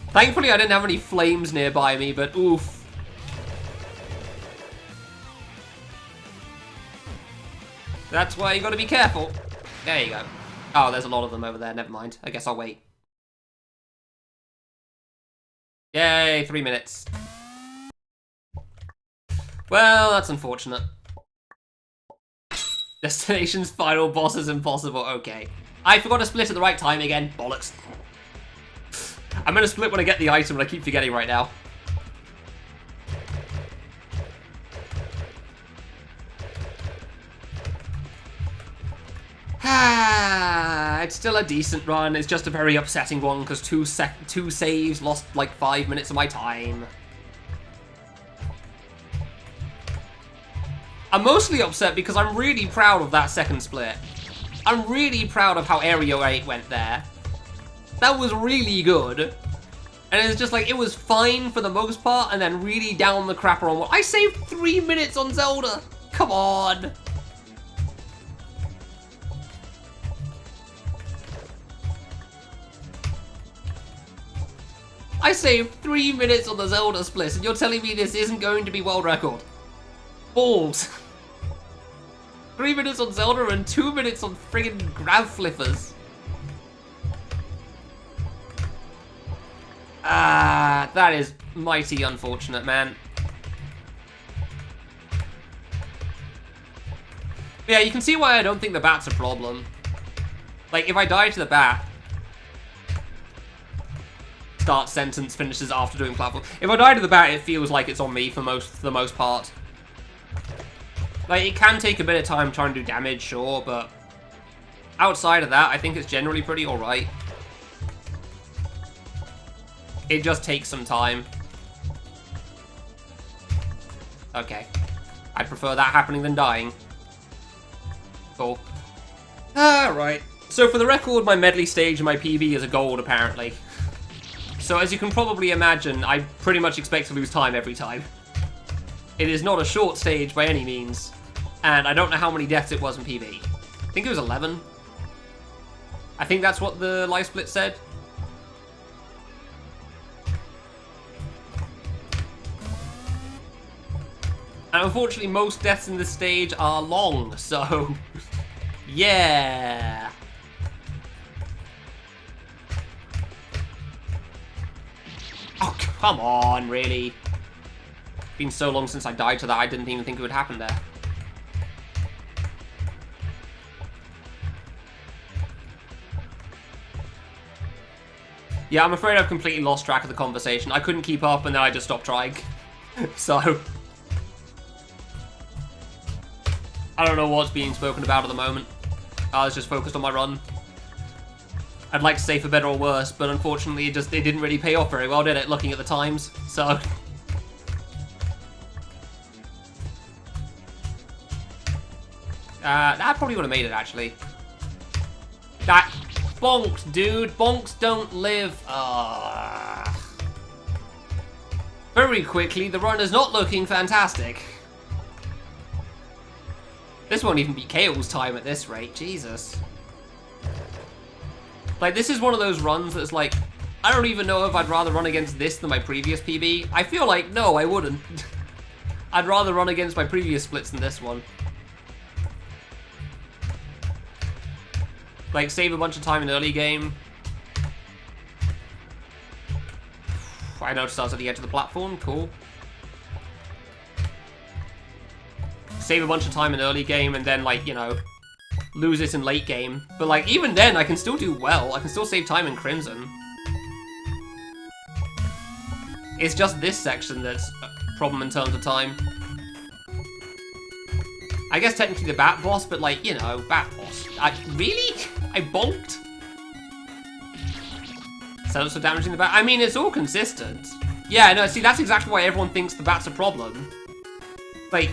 Thankfully, I didn't have any flames nearby me, but oof. That's why you gotta be careful. There you go. Oh, there's a lot of them over there. Never mind. I guess I'll wait. Yay, 3 minutes. Well, that's unfortunate. Destination's final boss is impossible. Okay. I forgot to split at the right time again. Bollocks. I'm gonna split when I get the item, and I keep forgetting right now. It's still a decent run. It's just a very upsetting one because two saves lost like 5 minutes of my time. I'm mostly upset because I'm really proud of that second split. I'm really proud of how Area 8 went there. That was really good. And it's just like, it was fine for the most part, and then really down the crapper on what. I saved 3 minutes on Zelda! Come on! I saved 3 minutes on the Zelda splits, and you're telling me this isn't going to be world record? Balls. 3 minutes on Zelda and 2 minutes on friggin' grab flippers. Ah, that is mighty unfortunate, man. Yeah, you can see why I don't think the bat's a problem. Like, if I die to the bat, start sentence, finishes after doing platform. If I die to the bat, it feels like it's on me for the most part. Like, it can take a bit of time trying to do damage, sure, but outside of that, I think it's generally pretty alright. It just takes some time. Okay. I'd prefer that happening than dying. Cool. Alright. So for the record, my medley stage and my PB is a gold, apparently. So as you can probably imagine, I pretty much expect to lose time every time. It is not a short stage by any means. And I don't know how many deaths it was in PB. I think it was 11. I think that's what the life split said. And unfortunately, most deaths in this stage are long, so... yeah! Oh, come on, really? It's been so long since I died to that, I didn't even think it would happen there. Yeah, I'm afraid I've completely lost track of the conversation. I couldn't keep up, and then I just stopped trying. So... I don't know what's being spoken about at the moment. I was just focused on my run. I'd like to say for better or worse, but unfortunately it didn't really pay off very well, did it, looking at the times, so... that probably would have made it, actually. That... Bonks, dude! Bonks don't live... Very quickly, the run is not looking fantastic. This won't even be Kale's time at this rate, Jesus. Like, this is one of those runs that's like, I don't even know if I'd rather run against this than my previous PB. I feel like, no, I wouldn't. I'd rather run against my previous splits than this one. Like, save a bunch of time in early game. I noticed I was at the edge of the platform, cool. Save a bunch of time in early game and then, like, you know, lose it in late game. But, like, even then, I can still do well. I can still save time in Crimson. It's just this section that's a problem in terms of time. I guess technically the Bat Boss, but, like, you know, Bat Boss. Really? I bonked? Setups for damaging the Bat? I mean, it's all consistent. Yeah, no, see, that's exactly why everyone thinks the Bat's a problem. Like...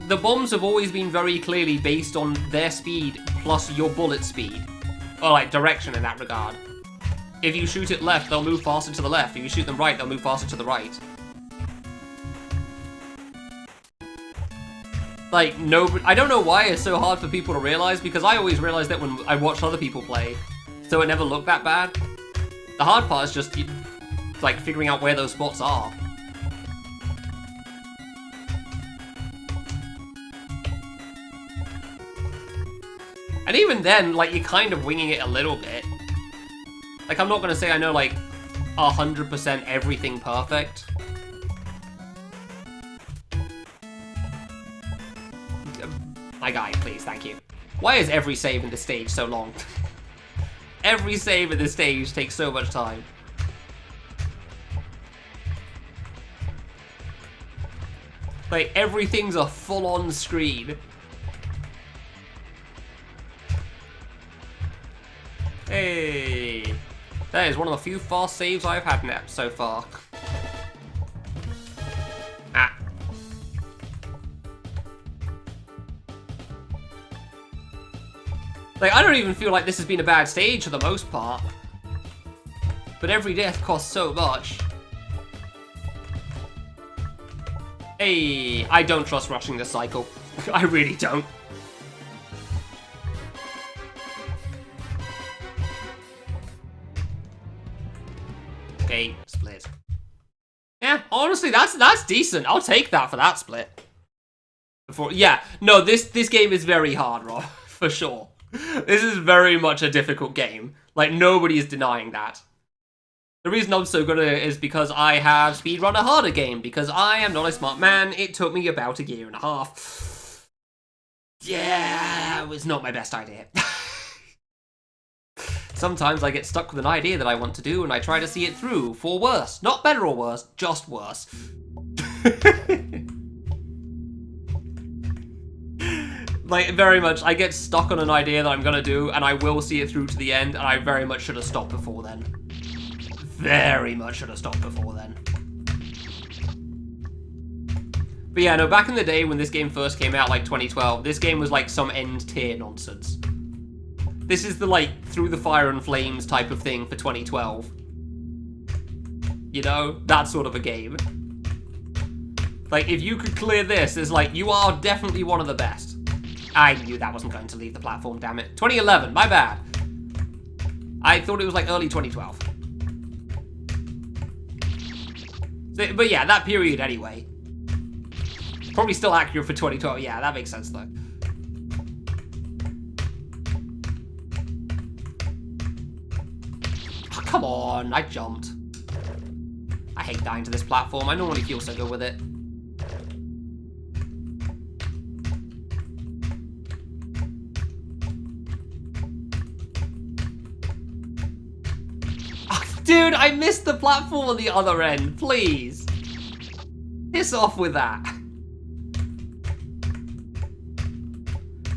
The bombs have always been very clearly based on their speed plus your bullet speed. Or, like, direction in that regard. if you shoot it left, they'll move faster to the left. If you shoot them right, they'll move faster to the right. Like, I don't know why it's so hard for people to realize, because I always realized that when I watched other people play, so it never looked that bad. The hard part is just, like, figuring out where those spots are. And even then, like, you're kind of winging it a little bit. Like, I'm not gonna say I know, like, 100% everything perfect. My guy, please, thank you. Why is every save in this stage so long? Every save in this stage takes so much time. Like, everything's a full-on screen. Hey! That is one of the few fast saves I've had now so far. Ah. Like, I don't even feel like this has been a bad stage for the most part. But every death costs so much. Hey, I don't trust rushing this cycle. I really don't. Okay, split. Yeah, honestly, that's decent. I'll take that for that split. Yeah, no, this game is very hard, Rob, for sure. This is very much a difficult game. Like, nobody is denying that. The reason I'm so good at it is because I have speedrun a harder game, because I am not a smart man. It took me about a year and a half. Yeah, it was not my best idea. Sometimes I get stuck with an idea that I want to do and I try to see it through, for worse. Not better or worse, just worse. Like, very much, I get stuck on an idea that I'm gonna do and I will see it through to the end, and I very much should have stopped before then. Very much should have stopped before then. But yeah, no, back in the day when this game first came out, like 2012, this game was like some end tier nonsense. This is the, like, through the fire and flames type of thing for 2012. You know? That sort of a game. Like, if you could clear this, it's like, you are definitely one of the best. I knew that wasn't going to leave the platform, damn it. 2011, my bad. I thought it was, like, early 2012. But yeah, that period anyway. Probably still accurate for 2012. Yeah, that makes sense, though. Come on, I jumped. I hate dying to this platform. I normally feel so good with it. Oh, dude, I missed the platform on the other end. Please. Piss off with that.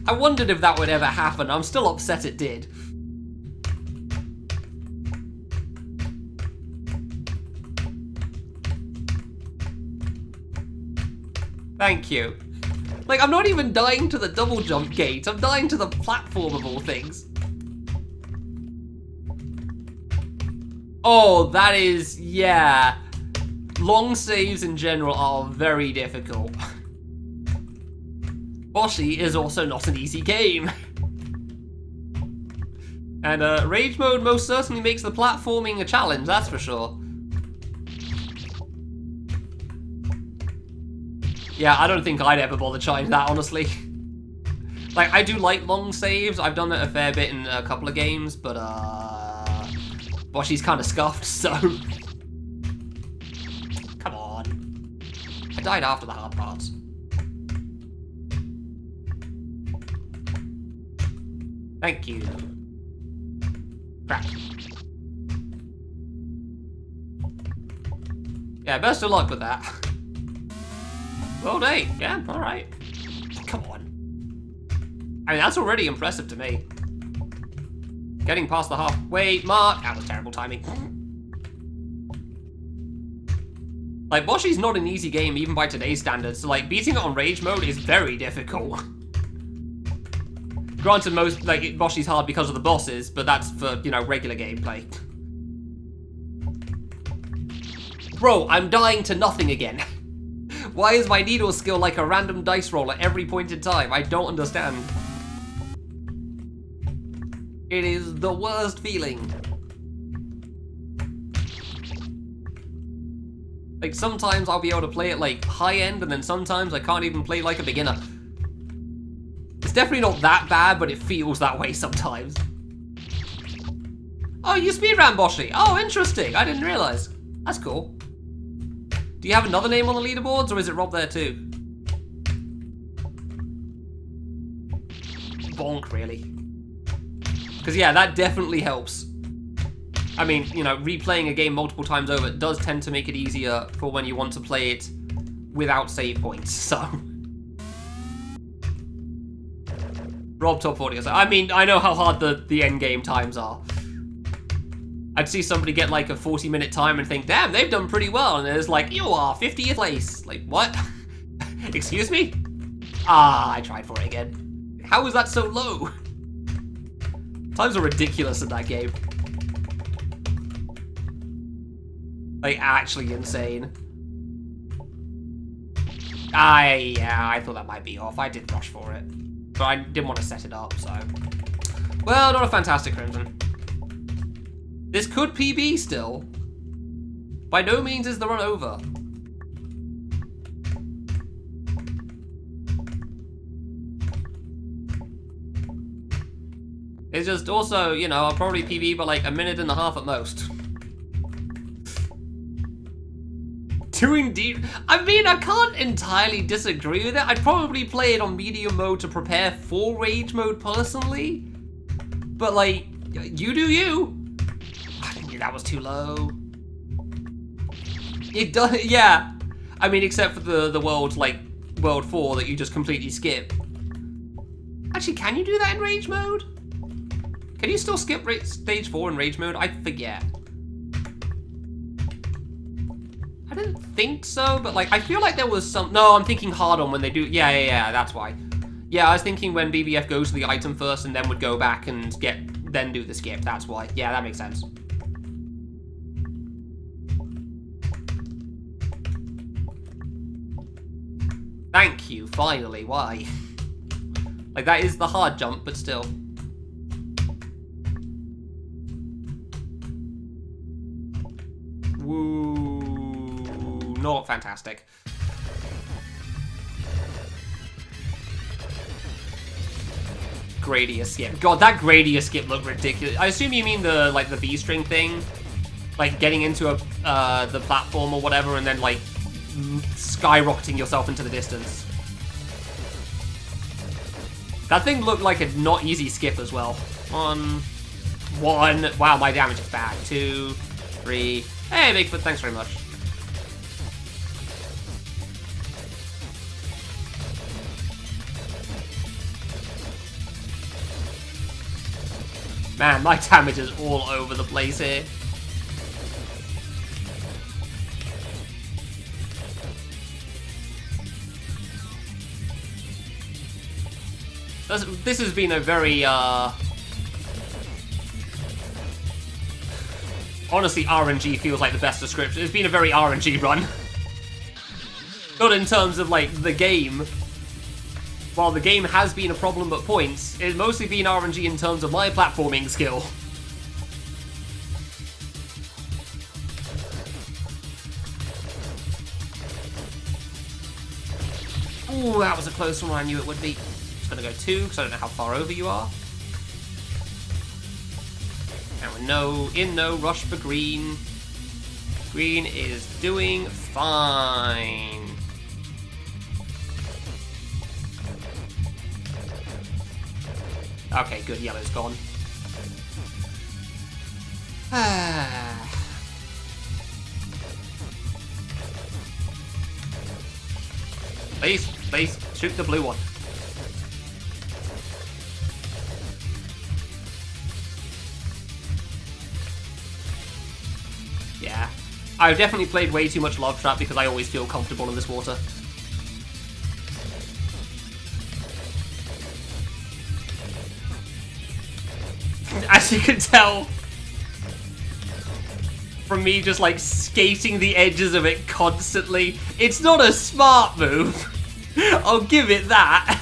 I wondered if that would ever happen. I'm still upset it did. Thank you. Like, I'm not even dying to the double jump gate. I'm dying to the platform of all things. Oh, that is, yeah. Long saves in general are very difficult. Boshi is also not an easy game. And Rage Mode most certainly makes the platforming a challenge, that's for sure. Yeah, I don't think I'd ever bother trying that, honestly. Like, I do like long saves. I've done that a fair bit in a couple of games, but, Boshi's kind of scuffed, so... Come on. I died after the hard parts. Thank you. Crap. Yeah, best of luck with that. Well, hey, yeah, alright. Come on. I mean, that's already impressive to me. Getting past the halfway mark. That was terrible timing. Like, Boshi's not an easy game, even by today's standards, so, like, beating it on Rage Mode is very difficult. Granted, most, like, Boshi's hard because of the bosses, but that's for, you know, regular gameplay. Bro, I'm dying to nothing again. Why is my needle skill like a random dice roll at every point in time? I don't understand. It is the worst feeling. Like, sometimes I'll be able to play it like high end, and then sometimes I can't even play like a beginner. It's definitely not that bad, but it feels that way sometimes. Oh, you speedran Boshi. Oh, interesting. I didn't realize. That's cool. Do you have another name on the leaderboards, or is it Rob there too? Bonk, really. Because, yeah, that definitely helps. I mean, you know, replaying a game multiple times over does tend to make it easier for when you want to play it without save points, so... Rob top 40. I mean, I know how hard the end game times are. I'd see somebody get like a 40-minute time and think, damn, they've done pretty well. And it's like, you are 50th place. Like, what? Excuse me? Ah, I tried for it again. How is that so low? Times are ridiculous in that game. Like, actually insane. Yeah, I thought that might be off. I did rush for it. But I didn't want to set it up, so... Well, not a fantastic Crimson. This could PB still. By no means is the run over. It's just also, you know, I'll probably PB by like a minute and a half at most. Doing deep. I mean, I can't entirely disagree with it. I'd probably play it on medium mode to prepare for rage mode personally. But like, you do you. I think that was too low. It does, yeah. I mean, except for the world, like, World 4 that you just completely skip. Actually, can you do that in Rage mode? Can you still skip Stage 4 in Rage mode? I forget. I didn't think so, but, like, I feel like there was some... No, I'm thinking hard on when they do... Yeah, that's why. Yeah, I was thinking when BBF goes to the item first and then would go back and then do the skip. That's why. Yeah, that makes sense. Thank you, finally. Why? Like, that is the hard jump, but still. Woo. Not fantastic. Gradius skip. God, that Gradius skip looked ridiculous. I assume you mean the, like, the V-string thing? Like, getting into the platform or whatever and then, like, skyrocketing yourself into the distance. That thing looked like a not easy skip as well. One. Wow, my damage is bad. 2, 3. Hey, Bigfoot, thanks very much. Man, my damage is all over the place here. This has been a very, honestly, RNG feels like the best description. It's been a very RNG run. Not in terms of, like, the game. While the game has been a problem at points, it's mostly been RNG in terms of my platforming skill. Ooh, that was a close one. I knew it would be. Gonna go 2 because I don't know how far over you are. And we're no rush for green. Green is doing fine. Okay, good. Yellow's gone. Please, shoot the blue one. Yeah, I've definitely played way too much Love Trap because I always feel comfortable in this water. As you can tell, from me just like skating the edges of it constantly. It's not a smart move. I'll give it that.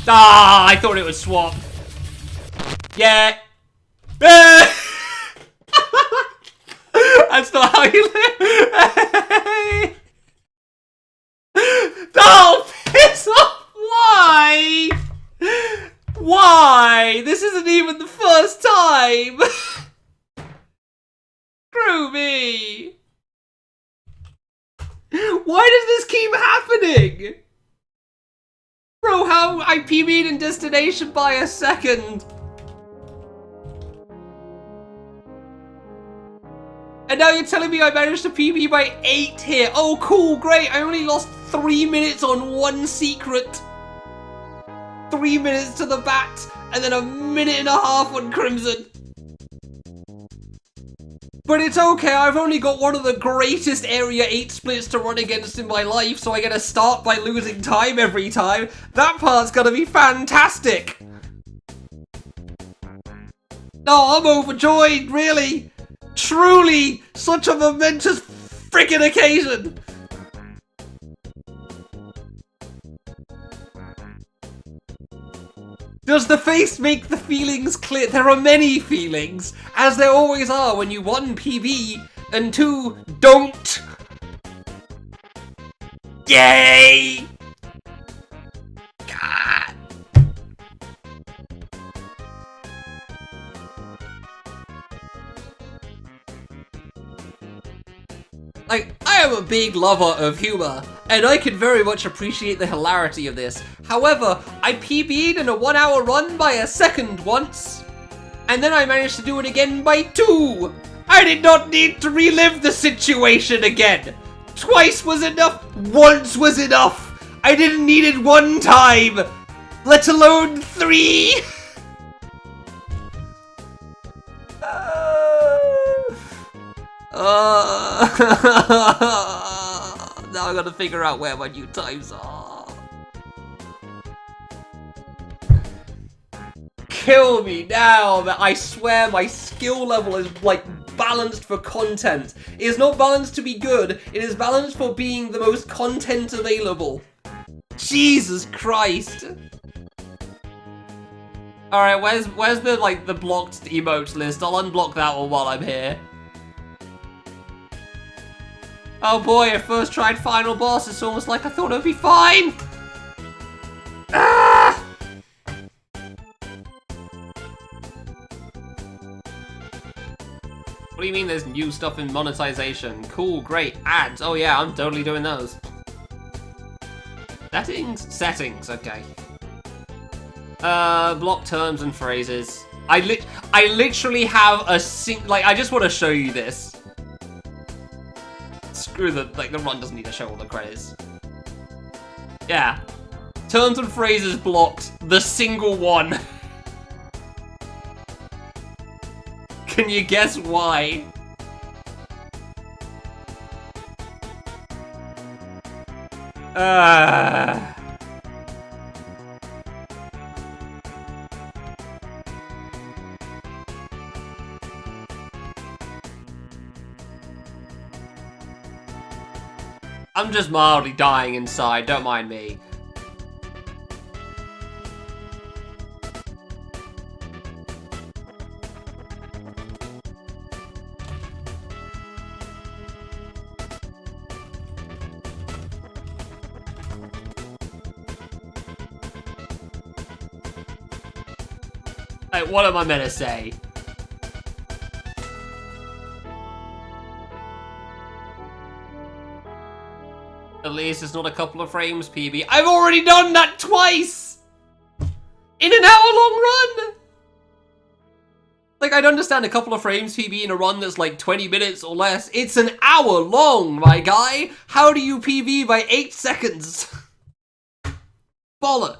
Ah, I thought it would swap. Yeah. That's not how you live. Oh, piss off! Why? Why? This isn't even the first time. Screw me. Why does this keep happening? Bro, how I PB'd in Destination by a second. And now you're telling me I managed to PB by 8 here. Oh, cool, great. I only lost 3 minutes on one secret. 3 minutes to the bat, and then a minute and a half on Crimson. But it's okay, I've only got one of the greatest Area 8 splits to run against in my life, so I get to start by losing time every time. That part's gonna be fantastic. Oh, I'm overjoyed, really. Truly, such a momentous freaking occasion! Does the face make the feelings clear? There are many feelings, as there always are when you 1 PB and 2 don't. Yay! God. Like, I am a big lover of humor, and I can very much appreciate the hilarity of this. However, I PB'd in a 1 hour run by a second once, and then I managed to do it again by 2. I did not need to relive the situation again. Twice was enough, once was enough. I didn't need it 1 time, let alone 3. Now I gotta figure out where my new times are. Kill me now, that I swear my skill level is like balanced for content. It is not balanced to be good, it is balanced for being the most content available. Jesus Christ. Alright, where's the like the blocked emotes list? I'll unblock that one while I'm here. Oh boy, I first tried final boss, it's almost like I thought it would be fine! Ah! What do you mean there's new stuff in monetization? Cool, great, ads, oh yeah, I'm totally doing those. Settings, okay. Block terms and phrases. I literally have a I just want to show you this. Screw the run doesn't need to show all the credits. Yeah. Terms and phrases blocked. The single one. Can you guess why? I'm just mildly dying inside, don't mind me. Like, what am I meant to say? At least it's not a couple of frames, PB. I've already done that twice! In an hour-long run! Like, I'd understand a couple of frames, PB, in a run that's like 20 minutes or less. It's an hour long, my guy! How do you PB by 8 seconds? Bollocks.